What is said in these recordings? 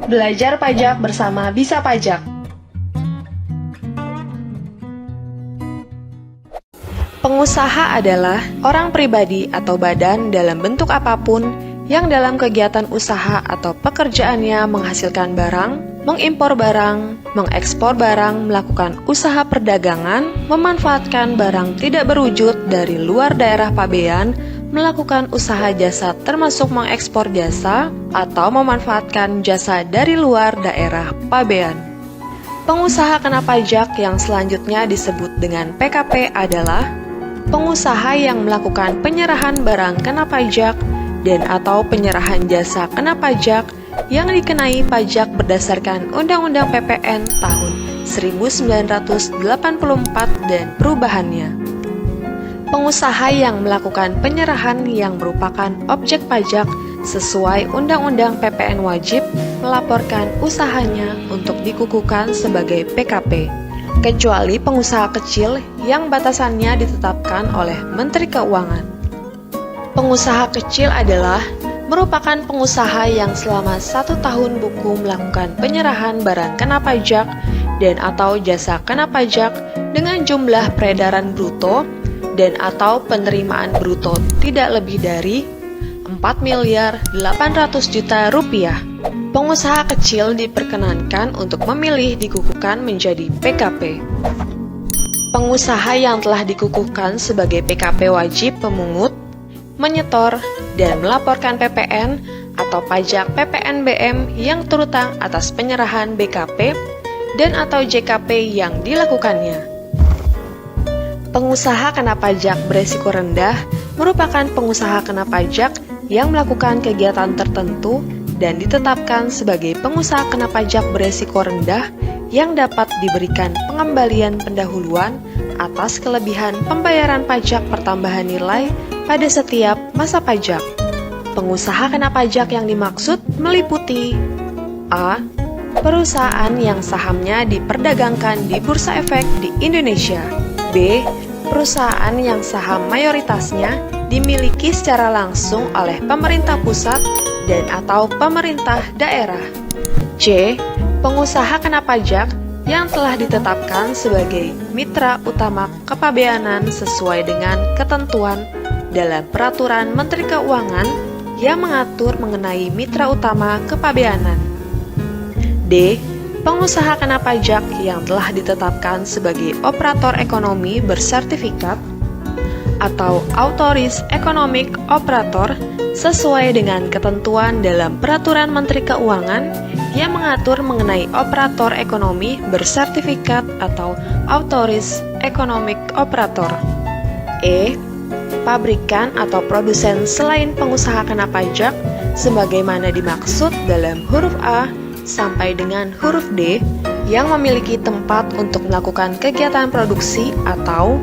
Belajar pajak bersama Bisa Pajak. Pengusaha adalah orang pribadi atau badan dalam bentuk apapun yang dalam kegiatan usaha atau pekerjaannya menghasilkan barang, mengimpor barang, mengekspor barang, melakukan usaha perdagangan, memanfaatkan barang tidak berwujud dari luar daerah pabean, melakukan usaha jasa termasuk mengekspor jasa, atau memanfaatkan jasa dari luar daerah pabean. Pengusaha kena pajak yang selanjutnya disebut dengan PKP adalah pengusaha yang melakukan penyerahan barang kena pajak dan atau penyerahan jasa kena pajak yang dikenai pajak berdasarkan Undang-Undang PPN tahun 1984 dan perubahannya. Pengusaha yang melakukan penyerahan yang merupakan objek pajak sesuai Undang-Undang PPN wajib melaporkan usahanya untuk dikukuhkan sebagai PKP, kecuali pengusaha kecil yang batasannya ditetapkan oleh Menteri Keuangan. Pengusaha kecil adalah merupakan pengusaha yang selama 1 tahun buku melakukan penyerahan barang kena pajak dan atau jasa kena pajak dengan jumlah peredaran bruto dan atau penerimaan bruto tidak lebih dari 4.800.000.000 rupiah. Pengusaha kecil diperkenankan untuk memilih dikukuhkan menjadi PKP. Pengusaha yang telah dikukuhkan sebagai PKP wajib memungut, menyetor, dan melaporkan PPN atau pajak PPNBM yang terutang atas penyerahan BKP dan atau JKP yang dilakukannya. Pengusaha kena pajak beresiko rendah merupakan pengusaha kena pajak yang melakukan kegiatan tertentu dan ditetapkan sebagai pengusaha kena pajak beresiko rendah yang dapat diberikan pengembalian pendahuluan atas kelebihan pembayaran pajak pertambahan nilai pada setiap masa pajak. Pengusaha kena pajak yang dimaksud meliputi A. Perusahaan yang sahamnya diperdagangkan di Bursa Efek di Indonesia. B. Perusahaan yang saham mayoritasnya dimiliki secara langsung oleh pemerintah pusat dan atau pemerintah daerah. C. Pengusaha kena pajak yang telah ditetapkan sebagai mitra utama kepabeanan sesuai dengan ketentuan dalam Peraturan Menteri Keuangan yang mengatur mengenai mitra utama kepabeanan. D. Pengusaha kena pajak yang telah ditetapkan sebagai operator ekonomi bersertifikat atau Autoris Economic Operator sesuai dengan ketentuan dalam Peraturan Menteri Keuangan yang mengatur mengenai operator ekonomi bersertifikat atau Autoris Economic Operator. E. Pabrikan atau produsen selain pengusaha kena pajak sebagaimana dimaksud dalam huruf A sampai dengan huruf D yang memiliki tempat untuk melakukan kegiatan produksi atau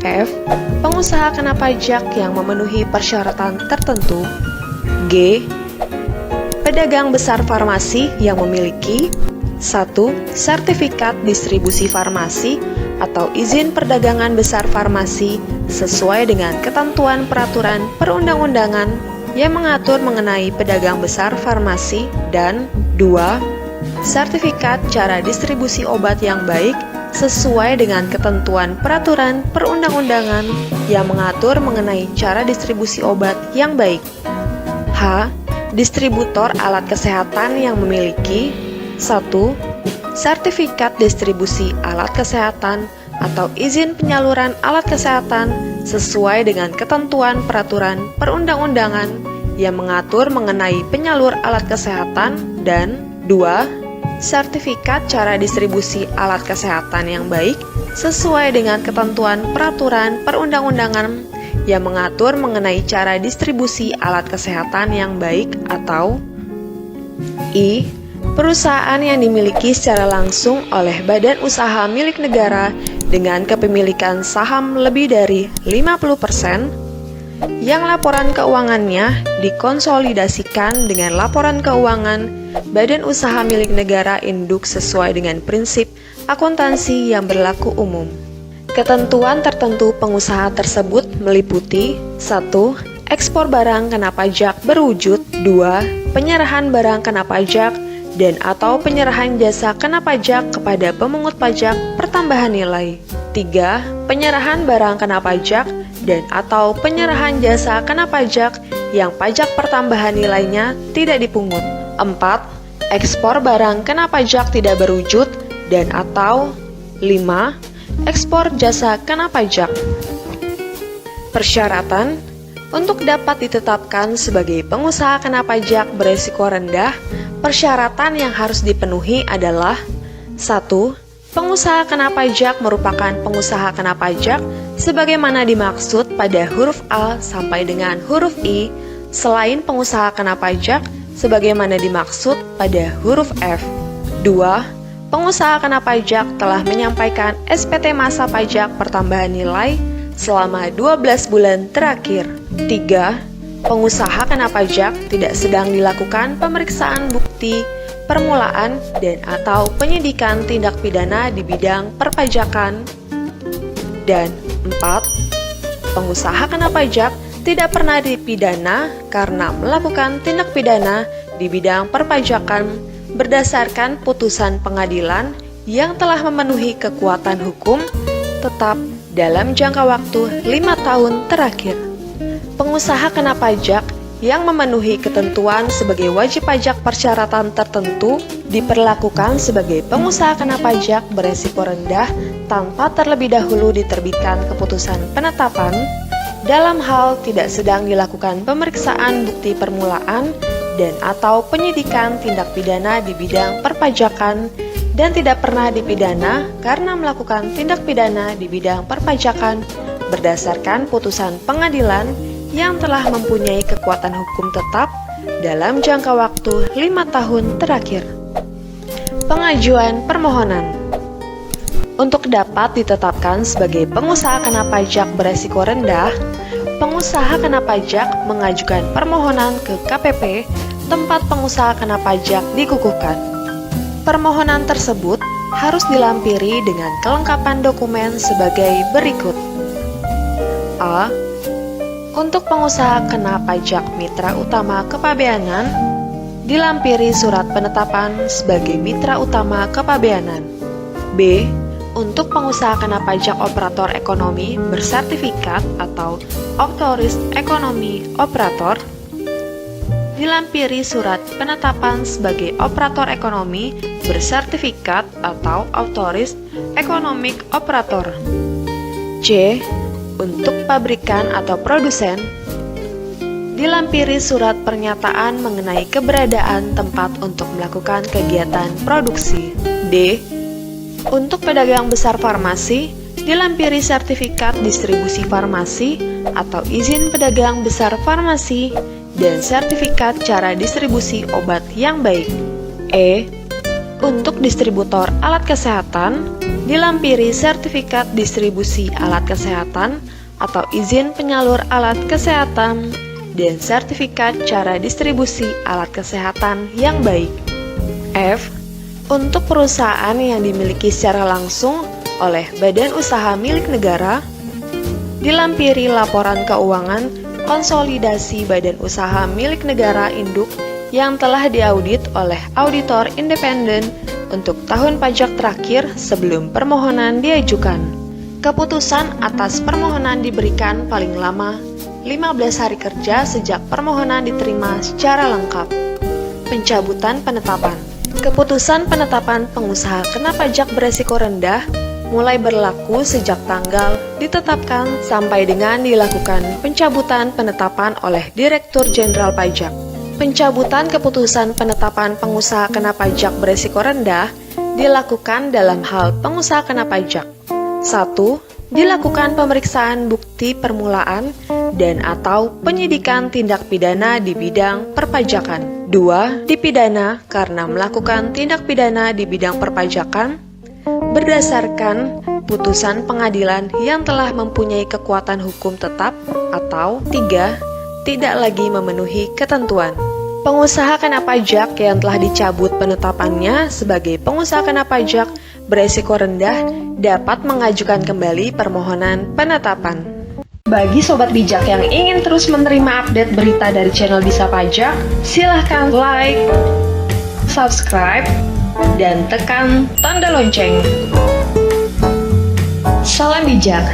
F. Pengusaha kena pajak yang memenuhi persyaratan tertentu. G. Pedagang besar farmasi yang memiliki 1. Sertifikat distribusi farmasi atau izin perdagangan besar farmasi sesuai dengan ketentuan peraturan perundang-undangan yang mengatur mengenai pedagang besar farmasi, dan 2. Sertifikat cara distribusi obat yang baik sesuai dengan ketentuan peraturan perundang-undangan yang mengatur mengenai cara distribusi obat yang baik. H. Distributor alat kesehatan yang memiliki 1. Sertifikat distribusi alat kesehatan atau izin penyaluran alat kesehatan sesuai dengan ketentuan peraturan perundang-undangan yang mengatur mengenai penyalur alat kesehatan, dan 2. Sertifikat cara distribusi alat kesehatan yang baik sesuai dengan ketentuan peraturan perundang-undangan yang mengatur mengenai cara distribusi alat kesehatan yang baik, atau I. Perusahaan yang dimiliki secara langsung oleh badan usaha milik negara dengan kepemilikan saham lebih dari 50% yang laporan keuangannya dikonsolidasikan dengan laporan keuangan badan usaha milik negara induk sesuai dengan prinsip akuntansi yang berlaku umum. Ketentuan tertentu pengusaha tersebut meliputi 1. ekspor barang kena pajak berwujud. 2. Penyerahan barang kena pajak dan atau penyerahan jasa kena pajak kepada pemungut pajak pertambahan nilai. 3. Penyerahan barang kena pajak dan atau penyerahan jasa kena pajak yang pajak pertambahan nilainya tidak dipungut. 4. Ekspor barang kena pajak tidak berwujud dan atau 5. Ekspor jasa kena pajak. Persyaratan untuk dapat ditetapkan sebagai pengusaha kena pajak beresiko rendah, persyaratan yang harus dipenuhi adalah 1. Pengusaha kena pajak merupakan pengusaha kena pajak sebagaimana dimaksud pada huruf A sampai dengan huruf I, selain pengusaha kena pajak sebagaimana dimaksud pada huruf F. 2. Pengusaha kena pajak telah menyampaikan SPT masa pajak pertambahan nilai selama 12 bulan terakhir. 3. Pengusaha kena pajak tidak sedang dilakukan pemeriksaan bukti, permulaan, dan atau penyidikan tindak pidana di bidang perpajakan. Dan 4. Pengusaha kena pajak tidak pernah dipidana karena melakukan tindak pidana di bidang perpajakan berdasarkan putusan pengadilan yang telah memenuhi kekuatan hukum tetap dalam jangka waktu 5 tahun terakhir. Pengusaha kena pajak yang memenuhi ketentuan sebagai wajib pajak persyaratan tertentu diperlakukan sebagai pengusaha kena pajak beresiko rendah tanpa terlebih dahulu diterbitkan keputusan penetapan dalam hal tidak sedang dilakukan pemeriksaan bukti permulaan dan atau penyidikan tindak pidana di bidang perpajakan dan tidak pernah dipidana karena melakukan tindak pidana di bidang perpajakan berdasarkan putusan pengadilan yang telah mempunyai kekuatan hukum tetap dalam jangka waktu 5 tahun terakhir. Pengajuan permohonan. Untuk dapat ditetapkan sebagai pengusaha kena pajak beresiko rendah, pengusaha kena pajak mengajukan permohonan ke KPP tempat pengusaha kena pajak dikukuhkan. Permohonan tersebut harus dilampiri dengan kelengkapan dokumen sebagai berikut. A. Untuk pengusaha kena pajak mitra utama kepabeanan, dilampiri surat penetapan sebagai mitra utama kepabeanan. B. Untuk pengusaha kena pajak operator ekonomi bersertifikat atau Authorized Economy Operator, dilampiri surat penetapan sebagai operator ekonomi bersertifikat atau Authorized Economic Operator. C. Untuk pabrikan atau produsen, dilampiri surat pernyataan mengenai keberadaan tempat untuk melakukan kegiatan produksi. D. Untuk pedagang besar farmasi, dilampiri sertifikat distribusi farmasi atau izin pedagang besar farmasi dan sertifikat cara distribusi obat yang baik. E. Untuk distributor alat kesehatan, dilampiri sertifikat distribusi alat kesehatan atau izin penyalur alat kesehatan dan sertifikat cara distribusi alat kesehatan yang baik. F. Untuk perusahaan yang dimiliki secara langsung oleh badan usaha milik negara, dilampiri laporan keuangan konsolidasi badan usaha milik negara induk yang telah diaudit oleh auditor independen untuk tahun pajak terakhir sebelum permohonan diajukan. Keputusan atas permohonan diberikan paling lama 15 hari kerja sejak permohonan diterima secara lengkap. Pencabutan penetapan. Keputusan penetapan pengusaha kena pajak beresiko rendah mulai berlaku sejak tanggal ditetapkan sampai dengan dilakukan pencabutan penetapan oleh Direktur Jenderal Pajak. Pencabutan keputusan penetapan pengusaha kena pajak beresiko rendah dilakukan dalam hal pengusaha kena pajak. 1. Dilakukan pemeriksaan bukti permulaan dan atau penyidikan tindak pidana di bidang perpajakan. 2. Dipidana karena melakukan tindak pidana di bidang perpajakan berdasarkan putusan pengadilan yang telah mempunyai kekuatan hukum tetap. Atau 3. Tidak lagi memenuhi ketentuan. Pengusaha kena pajak yang telah dicabut penetapannya sebagai pengusaha kena pajak beresiko rendah dapat mengajukan kembali permohonan penetapan. Bagi Sobat Bijak yang ingin terus menerima update berita dari channel Bisa Pajak, silahkan like, subscribe, dan tekan tanda lonceng. Salam bijak!